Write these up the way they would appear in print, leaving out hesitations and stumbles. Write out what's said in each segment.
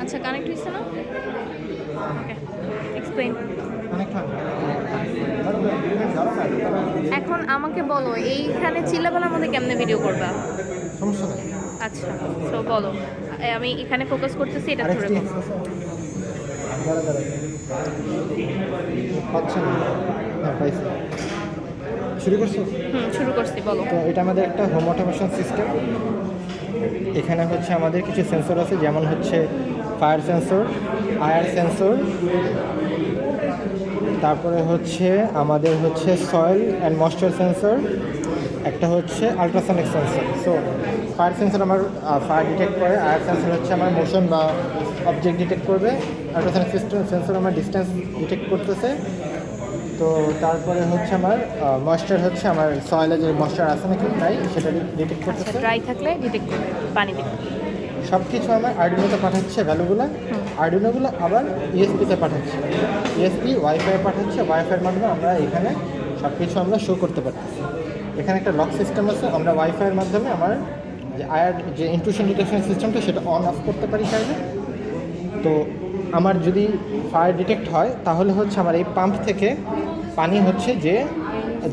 আচ্ছা কানেক্ট হইছে না? ওকে এক্সপ্লেইন। এখন আমাকে বলো এইখানে চিল্লাপালার মধ্যে কেমনে ভিডিও করবা? সমস্যা নেই। আচ্ছা তো বলো, আমি এখানে ফোকাস করতেছি, এটা ধরে বলো। পাচ্ছেন না? হ্যাঁ পাইছি। শুরু করছো? শুরু করছি, বলো। তো এটা আমাদের একটা হোম অটোমেশন সিস্টেম। এখানে হচ্ছে আমাদের কিছু সেন্সর আছে, যেমন হচ্ছে ফায়ার সেন্সর, আয়ার সেন্সর, তারপরে হচ্ছে আমাদের হচ্ছে সয়েল অ্যান্ড ময়েশ্চার সেন্সর, একটা হচ্ছে ultrasonic sensor. So fire sensor আমার ফায়ার ডিটেক্ট করে, আয়ার সেন্সর হচ্ছে আমার মোশন বা অবজেক্ট ডিটেক্ট করবে, আলট্রাসনিক সেন্সর আমার ডিস্টেন্স ডিটেক্ট করতেছে। তো তারপরে হচ্ছে আমার ময়েশ্চার হচ্ছে আমার সয়েলে যে ময়েশ্চার আছে নাকি নাই সেটা ডিটেক্ট আচ্ছা করতেছে। ড্রাই থাকলে ডিটেক্ট করবে, পানি দেবে। সব কিছু আমার আর্ডিনোতে পাঠাচ্ছে ভ্যালুগুলো, আর্ডিনোগুলো আবার ইএসপিতে পাঠাচ্ছে, ইএসপি ওয়াইফাই পাঠাচ্ছে, ওয়াইফাইয়ের মাধ্যমে আমরা এখানে সব কিছু আমরা শো করতে পারতেছি। এখানে একটা লক সিস্টেম আছে, আমরা ওয়াইফাইয়ের মাধ্যমে আমার যে আয়ার যে ইন্ট্রুশন ডিটেকশন সিস্টেমটা সেটা অন অফ করতে পারি চাইলে। তো আমার যদি ফায়ার ডিটেক্ট হয় তাহলে হচ্ছে আমার এই পাম্প থেকে পানি হচ্ছে যে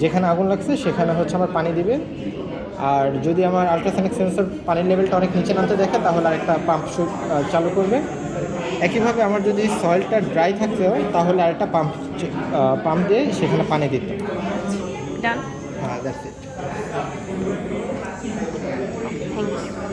যেখানে আগুন লাগছে সেখানে হচ্ছে আমার পানি দিবে। আর যদি আমার আলট্রাসনিক সেন্সর পানির লেভেলটা অনেক নিচে নামতে দেখে তাহলে আরেকটা পাম্প চালু করবে। একইভাবে আমার যদি সয়েলটা ড্রাই থাকতে হয় তাহলে আরেকটা পাম্প দিয়ে সেখানে পানি দিতে। ডান। হ্যাঁ দ্যাটস ইট। Thank you.